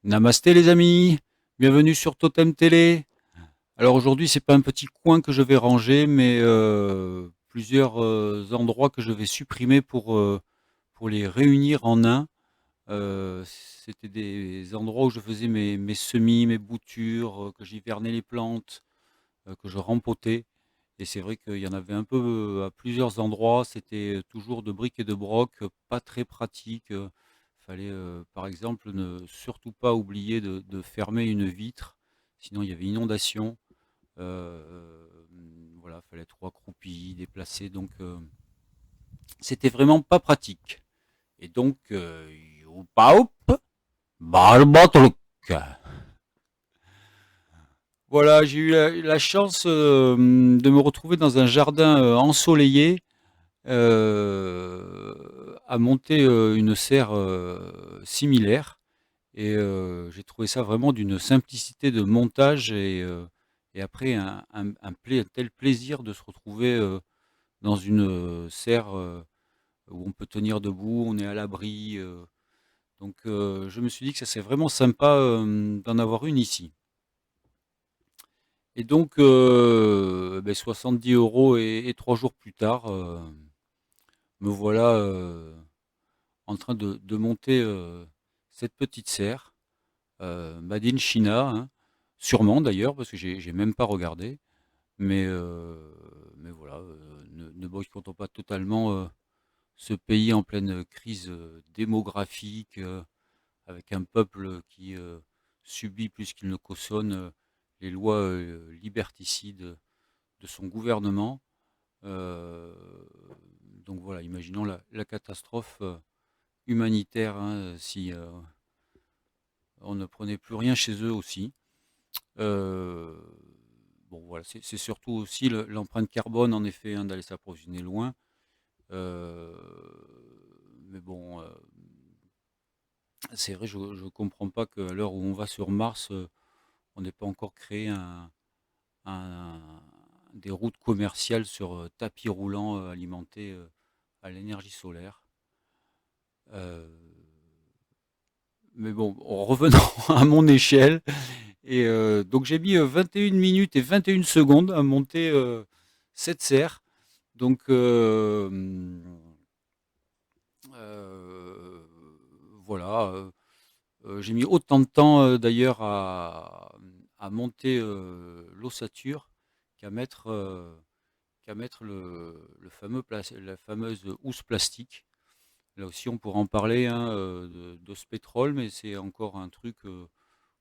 Namasté les amis, bienvenue sur Totem Télé. Alors aujourd'hui c'est pas un petit coin que je vais ranger, mais plusieurs endroits que je vais supprimer pour les réunir en un. C'était des endroits où je faisais mes semis, mes boutures, que j'hivernais les plantes, que je rempotais. Et c'est vrai qu'il y en avait un peu à plusieurs endroits. C'était toujours de briques et de broc, pas très pratique. Fallait, par exemple, ne surtout pas oublier de fermer une vitre, sinon il y avait inondation. Voilà, fallait être accroupi, déplacé, donc c'était vraiment pas pratique. Et donc, youpa, barbatruc. Voilà, j'ai eu la chance de me retrouver dans un jardin ensoleillé, à monter une serre similaire. Et j'ai trouvé ça vraiment d'une simplicité de montage et après un tel plaisir de se retrouver dans une serre où on peut tenir debout, on est à l'abri. Donc je me suis dit que ça serait vraiment sympa d'en avoir une ici. Et donc 70 euros et 3 jours plus tard, me voilà en train de monter cette petite serre. Made in China, hein. Sûrement d'ailleurs, parce que j'ai même pas regardé. Mais voilà, ne boycottons pas totalement ce pays en pleine crise démographique, avec un peuple qui subit plus qu'il ne cautionne les lois liberticides de son gouvernement. Euh, donc voilà, imaginons la catastrophe humanitaire, hein, si on ne prenait plus rien chez eux aussi. Euh, bon, voilà, c'est surtout aussi l'empreinte carbone, en effet, hein, d'aller s'approvisionner loin. Euh, mais bon, c'est vrai, je ne comprends pas qu'à l'heure où on va sur Mars, on n'ait pas encore créé un- des routes commerciales sur tapis roulants alimentés à l'énergie solaire. Euh, mais bon, en revenant à mon échelle, et donc j'ai mis 21 minutes et 21 secondes à monter cette serre. Donc euh, voilà, j'ai mis autant de temps d'ailleurs à monter l'ossature qu'à mettre, le fameux la fameuse housse plastique. Là aussi, on pourra en parler hein, de ce pétrole, mais c'est encore un truc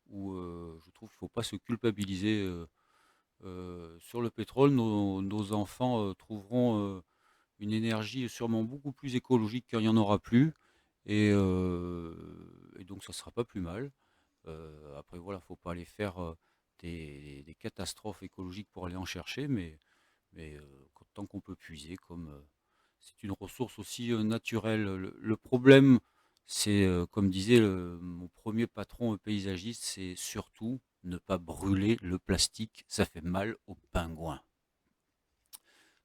où je trouve qu'il ne faut pas se culpabiliser sur le pétrole. Nos enfants trouveront une énergie sûrement beaucoup plus écologique quand il n'y en aura plus. Et donc, ça ne sera pas plus mal. Après, voilà, il ne faut pas aller faire des catastrophes écologiques pour aller en chercher, mais tant qu'on peut puiser, comme c'est une ressource aussi naturelle. Le problème, c'est, comme disait mon premier patron paysagiste, c'est surtout ne pas brûler le plastique, ça fait mal aux pingouins.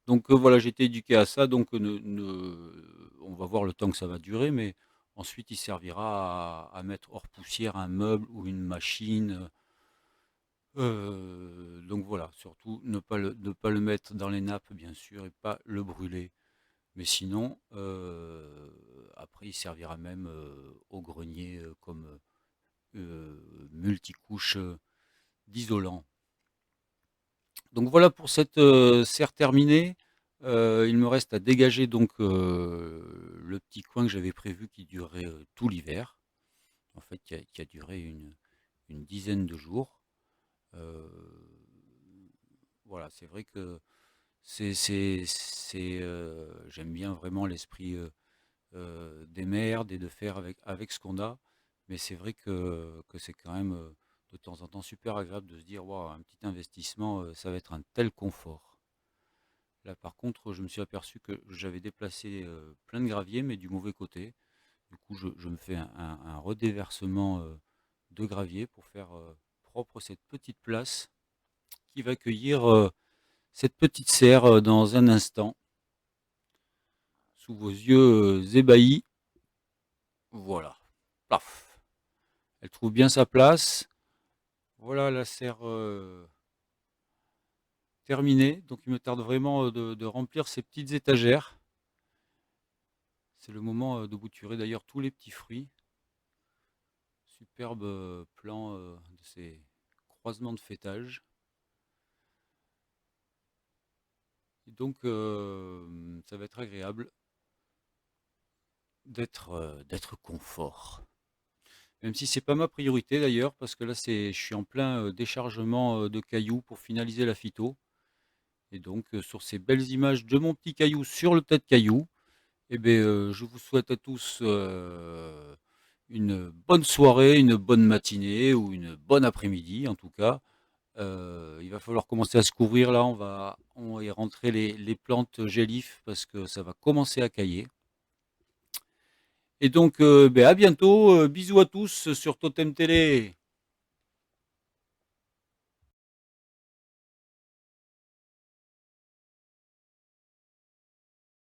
Donc voilà, j'ai été éduqué à ça, donc on va voir le temps que ça va durer, mais ensuite il servira à mettre hors poussière un meuble ou une machine. Donc voilà, surtout ne pas le mettre dans les nappes, bien sûr, et pas le brûler. Mais sinon, après, il servira même au grenier comme multicouche d'isolant. Donc voilà pour cette serre terminée. Il me reste à dégager donc le petit coin que j'avais prévu qui durerait tout l'hiver. En fait, qui a duré une dizaine de jours. Euh, voilà, c'est vrai que j'aime bien vraiment l'esprit des merdes et de faire avec ce qu'on a. Mais c'est vrai que c'est quand même de temps en temps super agréable de se dire, waouh, un petit investissement, ça va être un tel confort. Là, par contre, je me suis aperçu que j'avais déplacé plein de gravier, mais du mauvais côté. Du coup, je me fais un redéversement de gravier pour faire propre cette petite place qui va accueillir cette petite serre dans un instant, sous vos yeux ébahis. Voilà. Paf. Elle trouve bien sa place. Voilà la serre terminée. Donc il me tarde vraiment de remplir ces petites étagères. C'est le moment de bouturer d'ailleurs tous les petits fruits. Superbe plan de ces croisements de feuillage. Et donc ça va être agréable d'être confort. Même si c'est pas ma priorité d'ailleurs, parce que là je suis en plein déchargement de cailloux pour finaliser la phyto. Et donc sur ces belles images de mon petit caillou sur le tas de cailloux, eh bien, je vous souhaite à tous une bonne soirée, une bonne matinée ou une bonne après-midi en tout cas. Il va falloir commencer à se couvrir là, on va y rentrer les plantes gélifs parce que ça va commencer à cailler. Et donc, ben, à bientôt, bisous à tous sur Totem Télé.